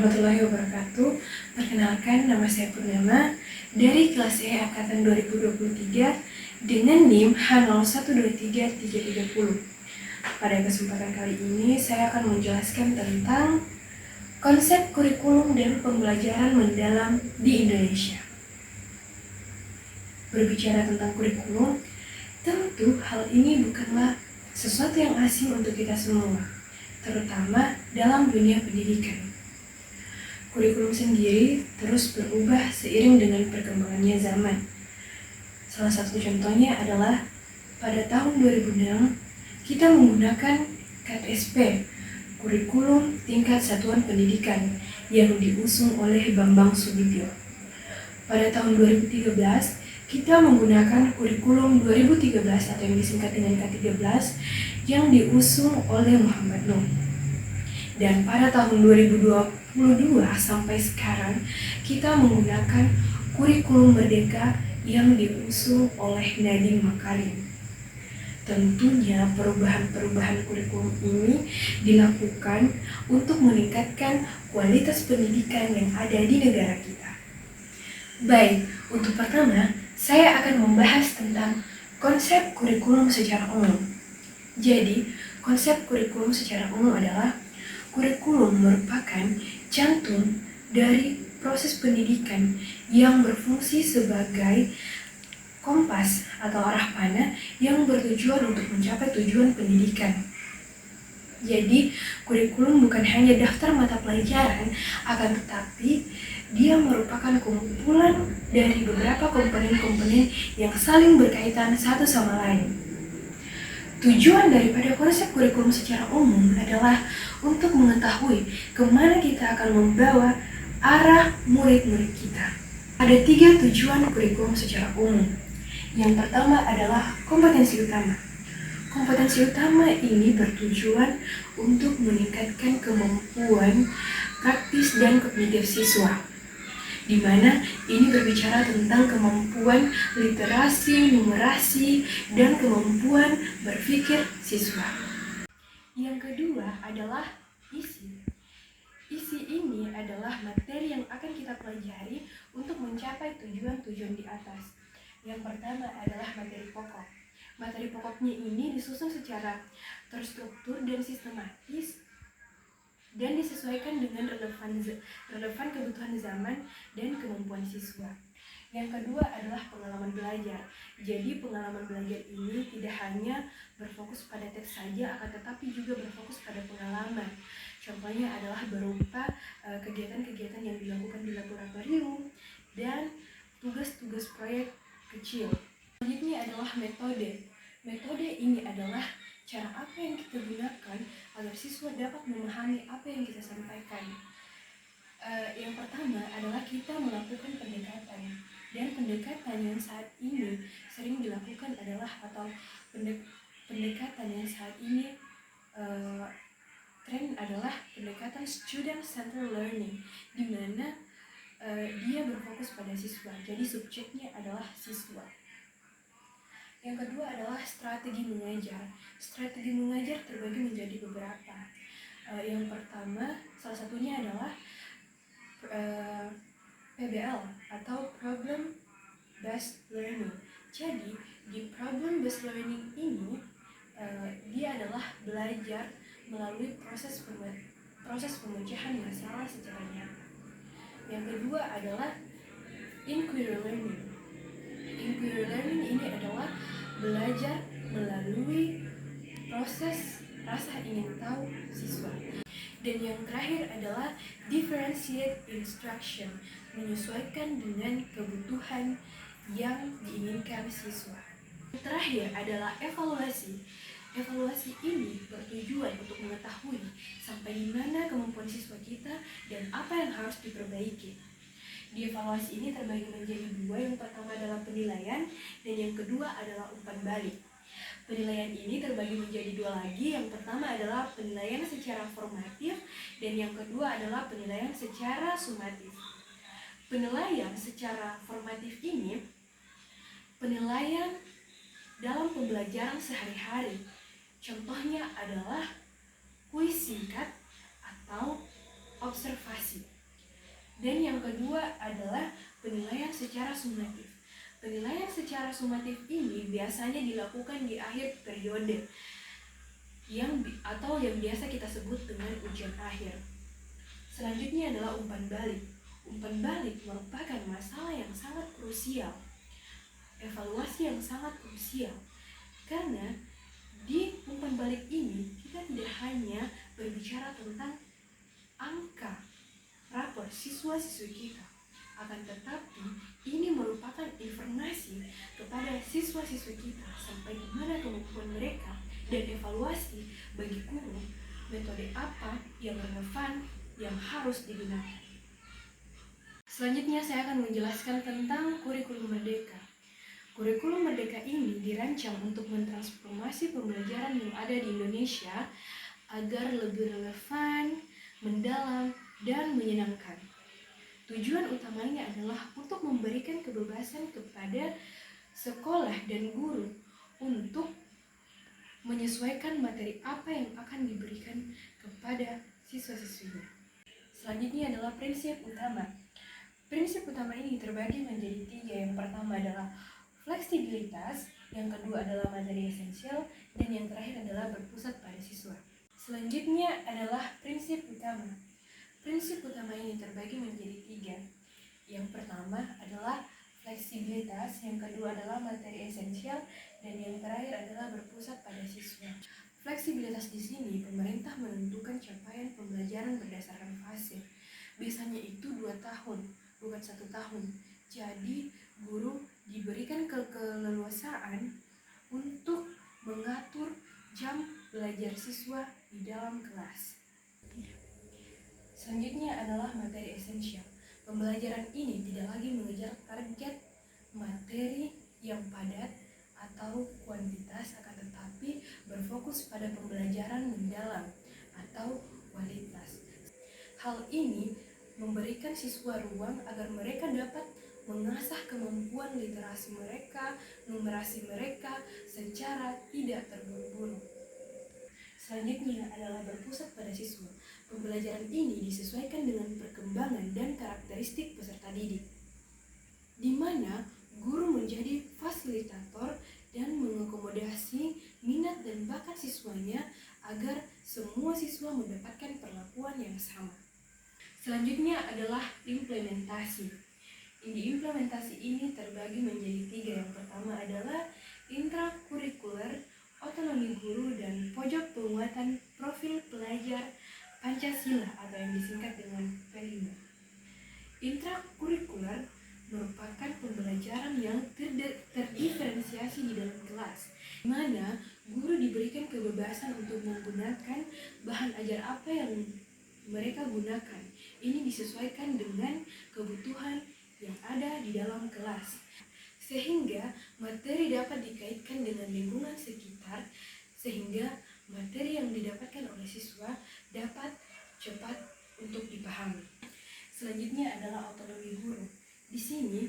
warahmatullahi wabarakatuh. Perkenalkan, nama saya Purnama dari kelas E Angkatan 2023 dengan NIM H0123330. Pada kesempatan kali ini, saya akan menjelaskan tentang konsep kurikulum dan pembelajaran mendalam di Indonesia. Berbicara tentang kurikulum, tentu hal ini bukanlah sesuatu yang asing untuk kita semua, terutama dalam dunia pendidikan. Kurikulum sendiri terus berubah seiring dengan perkembangannya zaman. Salah satu contohnya adalah pada tahun 2006 kita menggunakan KTSP, Kurikulum Tingkat Satuan Pendidikan, yang diusung oleh Bambang Sudibyo. Pada tahun 2013 kita menggunakan Kurikulum 2013 atau yang disingkat dengan K13 yang diusung oleh Muhammad Nuh. Dan pada tahun 2022 sampai sekarang kita menggunakan Kurikulum Merdeka yang diusung oleh Nadiem Makarim. Tentunya perubahan-perubahan kurikulum ini dilakukan untuk meningkatkan kualitas pendidikan yang ada di negara kita. Baik, untuk pertama, saya akan membahas tentang konsep kurikulum secara umum. Jadi, konsep kurikulum secara umum adalah kurikulum merupakan jantung dari proses pendidikan yang berfungsi sebagai kompas atau arah panah yang bertujuan untuk mencapai tujuan pendidikan. Jadi, kurikulum bukan hanya daftar mata pelajaran, akan tetapi dia merupakan kumpulan dari beberapa komponen-komponen yang saling berkaitan satu sama lain. Tujuan daripada konsep kurikulum secara umum adalah untuk mengetahui kemana kita akan membawa arah murid-murid kita. Ada 3 tujuan kurikulum secara umum. Yang pertama adalah kompetensi utama. Kompetensi utama ini bertujuan untuk meningkatkan kemampuan praktis dan kognitif siswa, di mana ini berbicara tentang kemampuan literasi, numerasi, dan kemampuan berpikir siswa. Yang kedua adalah isi. Isi ini adalah materi yang akan kita pelajari untuk mencapai tujuan-tujuan di atas. Yang pertama adalah materi pokok. Materi pokoknya ini disusun secara terstruktur dan sistematis dan disesuaikan dengan relevan kebutuhan zaman dan kemampuan siswa. Yang kedua adalah pengalaman belajar. Jadi pengalaman belajar ini tidak hanya berfokus pada teks saja, akan tetapi juga berfokus pada pengalaman. Contohnya adalah berupa kegiatan-kegiatan yang dilakukan di laboratorium dan tugas-tugas proyek kecil. Selanjutnya adalah metode. Metode ini adalah cara apa yang kita gunakan agar siswa dapat memahami apa yang kita sampaikan. Yang pertama adalah kita melakukan pendekatan. Dan pendekatan yang saat ini sering dilakukan adalah pendekatan yang saat ini tren adalah pendekatan student-centered learning, di mana dia berfokus pada siswa, jadi subjeknya adalah siswa. Yang kedua adalah strategi mengajar. Strategi mengajar terbagi menjadi beberapa. Yang pertama, salah satunya adalah PBL atau Problem Based Learning. Jadi, di Problem Based Learning ini, dia adalah belajar melalui proses pemecahan masalah secara nyata. Yang kedua adalah inquiry learning. Inquiry learning ini adalah belajar melalui proses rasa ingin tahu siswa. Dan yang terakhir adalah differentiate instruction, menyesuaikan dengan kebutuhan yang diinginkan siswa. Yang terakhir adalah evaluasi. Evaluasi ini bertujuan untuk mengetahui sampai di mana kemampuan siswa kita dan apa yang harus diperbaiki. Di evaluasi ini terbagi menjadi 2, yang pertama adalah penilaian dan yang kedua adalah umpan balik. Penilaian ini terbagi menjadi 2 lagi, yang pertama adalah penilaian secara formatif dan yang kedua adalah penilaian secara sumatif. Penilaian secara formatif ini penilaian dalam pembelajaran sehari-hari. Contohnya adalah kuis singkat atau observasi. Dan yang kedua adalah penilaian secara sumatif. Penilaian secara sumatif ini biasanya dilakukan di akhir periode atau yang biasa kita sebut dengan ujian akhir. Selanjutnya adalah umpan balik. Umpan balik merupakan masalah yang sangat krusial, evaluasi yang sangat krusial, karena di umpan balik ini kita tidak hanya berbicara tentang angka rapor siswa-siswi kita, akan tetapi ini merupakan informasi kepada siswa-siswi kita sampai di mana kemampuan mereka dan evaluasi bagi guru metode apa yang relevan yang harus digunakan. Selanjutnya saya akan menjelaskan tentang kurikulum merdeka. Kurikulum merdeka ini dirancang untuk mentransformasi pembelajaran yang ada di Indonesia agar lebih relevan, mendalam, dan menyenangkan. Tujuan utamanya adalah untuk memberikan kebebasan kepada sekolah dan guru untuk menyesuaikan materi apa yang akan diberikan kepada siswa-siswinya. Selanjutnya adalah prinsip utama. Prinsip utama ini terbagi menjadi 3. Yang pertama adalah fleksibilitas, yang kedua adalah materi esensial, dan yang terakhir adalah berpusat pada siswa. Selanjutnya adalah prinsip utama. Prinsip utama ini terbagi menjadi 3. Yang pertama adalah fleksibilitas, yang kedua adalah materi esensial, dan yang terakhir adalah berpusat pada siswa. Fleksibilitas di sini pemerintah menentukan capaian pembelajaran berdasarkan fase. Biasanya itu 2 tahun, bukan 1 tahun. Jadi guru diberikan keleluasaan untuk mengatur jam belajar siswa di dalam kelas. Selanjutnya adalah materi esensial. Pembelajaran ini tidak lagi mengejar target materi yang padat atau kuantitas, akan tetapi berfokus pada pembelajaran mendalam atau kualitas. Hal ini memberikan siswa ruang agar mereka dapat mengasah kemampuan literasi mereka, numerasi mereka secara tidak terburu-buru. Selanjutnya adalah berpusat pada siswa. Pembelajaran ini disesuaikan dengan perkembangan dan karakteristik peserta didik, di mana guru menjadi fasilitator dan mengakomodasi minat dan bakat siswanya agar semua siswa mendapatkan perlakuan yang sama. Selanjutnya adalah implementasi. Implementasi ini terbagi menjadi 3. Yang pertama adalah intrakurikuler, otonomi guru, dan pojok penguatan profil pelajar Pancasila atau yang disingkat dengan P5. Intrakurikuler merupakan pembelajaran yang terdiferensiasi di dalam kelas, di mana guru diberikan kebebasan untuk menggunakan bahan ajar apa yang mereka gunakan. Ini disesuaikan dengan kebutuhan yang ada di dalam kelas, sehingga materi dapat dikaitkan dengan lingkungan sekitar, sehingga materi yang didapatkan oleh siswa dapat cepat untuk dipahami. Selanjutnya adalah otonomi guru. Di sini,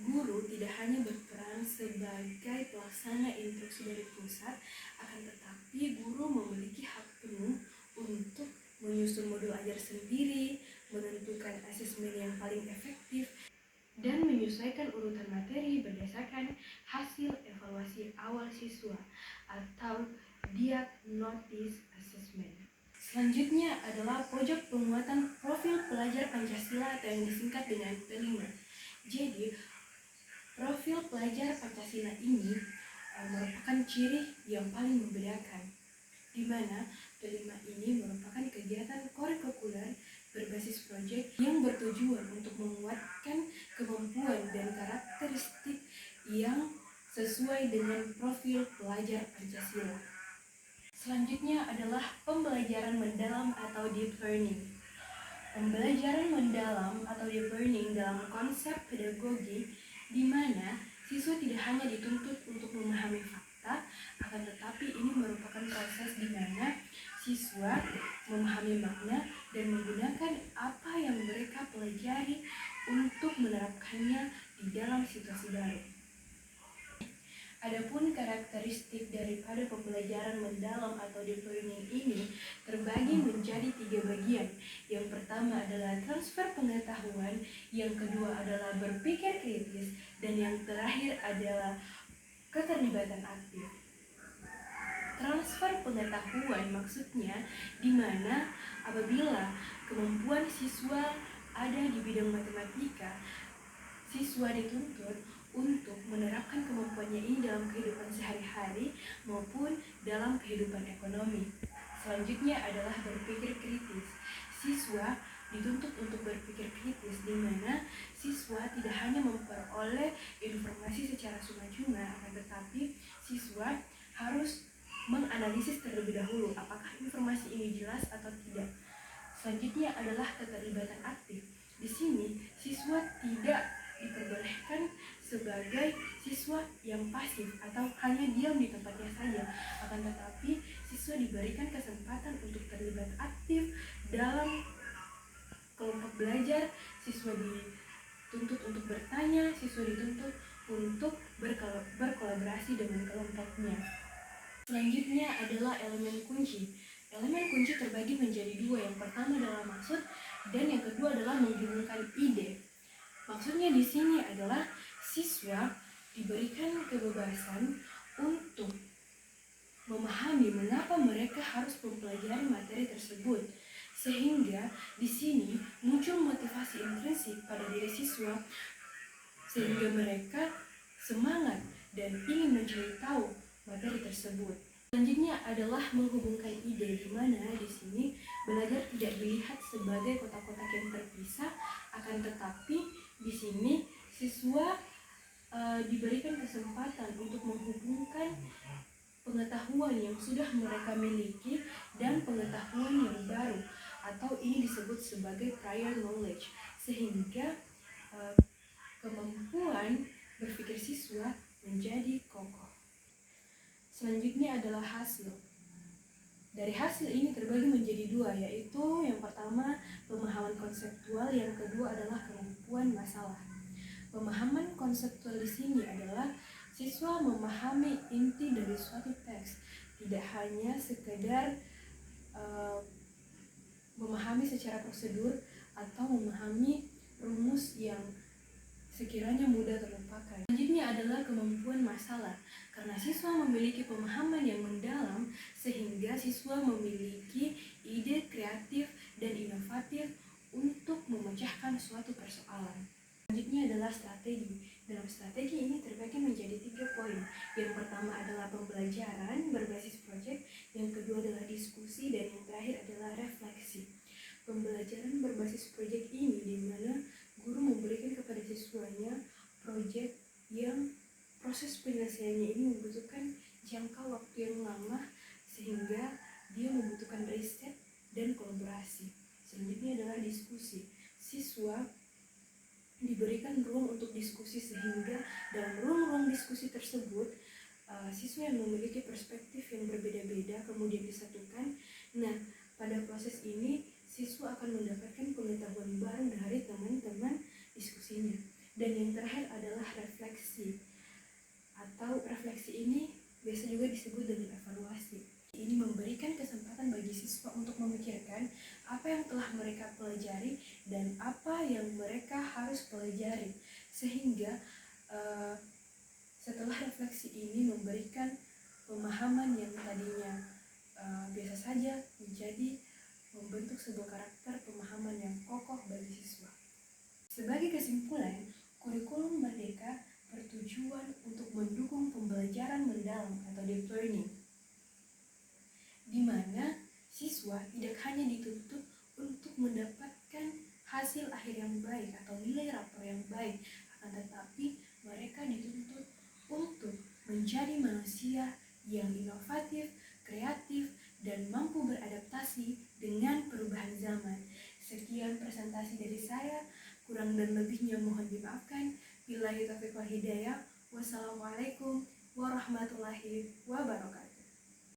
guru tidak hanya berperan sebagai pelaksana instruksi dari pusat, akan tetapi guru memiliki hak penuh untuk menyusun modul ajar sendiri, menentukan asesmen yang paling efektif, dan menyesuaikan urutan materi berdasarkan hasil evaluasi awal siswa atau diagnostic assessment. Selanjutnya adalah pojok penguatan profil pelajar Pancasila atau yang disingkat dengan P5. Jadi, profil pelajar Pancasila ini merupakan ciri yang paling membedakan, di mana P5 ini merupakan kegiatan kurikuler berbasis proyek yang bertujuan untuk menguatkan kemampuan dan karakteristik yang sesuai dengan profil pelajar Pancasila. Selanjutnya adalah pembelajaran mendalam atau deep learning. Pembelajaran mendalam atau deep learning dalam konsep pedagogi di mana siswa tidak hanya dituntut untuk memahami fakta, akan tetapi ini merupakan proses di mana siswa memahami makna dan menggunakan apa yang mereka pelajari untuk menerapkannya di dalam situasi baru. Adapun karakteristik daripada pembelajaran mendalam atau deep learning ini terbagi menjadi 3 bagian. Yang pertama adalah transfer pengetahuan, yang kedua adalah berpikir kritis, dan yang terakhir adalah keterlibatan aktif. Transfer pengetahuan maksudnya di mana apabila kemampuan siswa ada di bidang matematika, siswa dituntut untuk menerapkan kemampuannya ini dalam kehidupan sehari-hari maupun dalam kehidupan ekonomi. Selanjutnya adalah berpikir kritis. Siswa dituntut untuk berpikir kritis, di mana siswa tidak hanya memperoleh informasi secara cuma-cuma, akan tetapi siswa harus menganalisis terlebih dahulu apakah informasi ini jelas atau tidak. Selanjutnya adalah keterlibatan aktif. Di sini siswa tidak diperbolehkan sebagai siswa yang pasif atau hanya diam di tempatnya saja, akan tetapi siswa diberikan kesempatan untuk terlibat aktif dalam kelompok belajar. Siswa dituntut untuk bertanya, siswa dituntut untuk berkolaborasi dengan kelompoknya. Selanjutnya adalah elemen kunci. Elemen kunci terbagi menjadi 2. Yang pertama adalah maksud, dan yang kedua adalah menghubungkan ide. Maksudnya di sini adalah siswa diberikan kebebasan untuk memahami mengapa mereka harus mempelajari materi tersebut, sehingga di sini muncul motivasi intrinsik pada diri siswa sehingga mereka semangat dan ingin mencari tahu materi tersebut. Selanjutnya adalah menghubungkan ide, di mana di sini belajar tidak dilihat sebagai kotak-kotak yang terpisah, akan tetapi di sini siswa diberikan kesempatan untuk menghubungkan pengetahuan yang sudah mereka miliki dan pengetahuan yang baru, atau ini disebut sebagai prior knowledge, sehingga kemampuan berpikir siswa menjadi kokoh. Selanjutnya adalah hasil. Dari hasil ini terbagi menjadi 2, yaitu yang pertama pemahaman konseptual, yang kedua adalah kemampuan masalah. Pemahaman konseptual di sini adalah siswa memahami inti dari suatu teks, tidak hanya sekedar memahami secara prosedur atau memahami rumus yang sekiranya mudah terlupakan. Selanjutnya adalah kemampuan masalah, karena siswa memiliki pemahaman yang mendalam sehingga siswa memiliki ide kreatif dan inovatif untuk memecahkan suatu persoalan. Selanjutnya adalah strategi. Dalam strategi ini terbagi menjadi 3 poin. Yang pertama adalah pembelajaran berbasis proyek, yang kedua adalah diskusi, dan yang terakhir adalah refleksi. Pembelajaran berbasis proyek ini di mana guru memberikan kepada siswanya proyek yang proses penyelesaiannya ini membutuhkan jangka waktu yang lama, sehingga dia membutuhkan riset dan kolaborasi. Selanjutnya adalah diskusi. Siswa diberikan ruang untuk diskusi, sehingga dalam ruang-ruang diskusi tersebut siswa yang memiliki perspektif yang berbeda-beda kemudian disatukan. Nah, pada proses ini siswa akan mendapatkan pengetahuan baru dari teman-teman diskusinya. Dan yang terakhir adalah refleksi, atau refleksi ini biasa juga disebut dengan evaluasi. Ini memberikan kesempatan bagi siswa untuk memikirkan apa yang telah mereka pelajari dan apa yang mereka harus pelajari, sehingga setelah refleksi ini memberikan pemahaman yang tadinya biasa saja menjadi membentuk sebuah karakter pemahaman yang kokoh bagi siswa. Sebagai kesimpulan, kurikulum Merdeka bertujuan untuk mendukung pembelajaran mendalam atau deep learning, di mana siswa tidak hanya dituntut untuk mendapatkan hasil akhir yang baik atau nilai rapor yang baik, akan tetapi mereka dituntut untuk menjadi manusia yang inovatif, kreatif, dan mampu beradaptasi dengan perubahan zaman. Sekian presentasi dari saya, kurang dan lebihnya mohon dimaafkan. Billahi taufiq wal hidayah. Wassalamualaikum warahmatullahi wabarakatuh.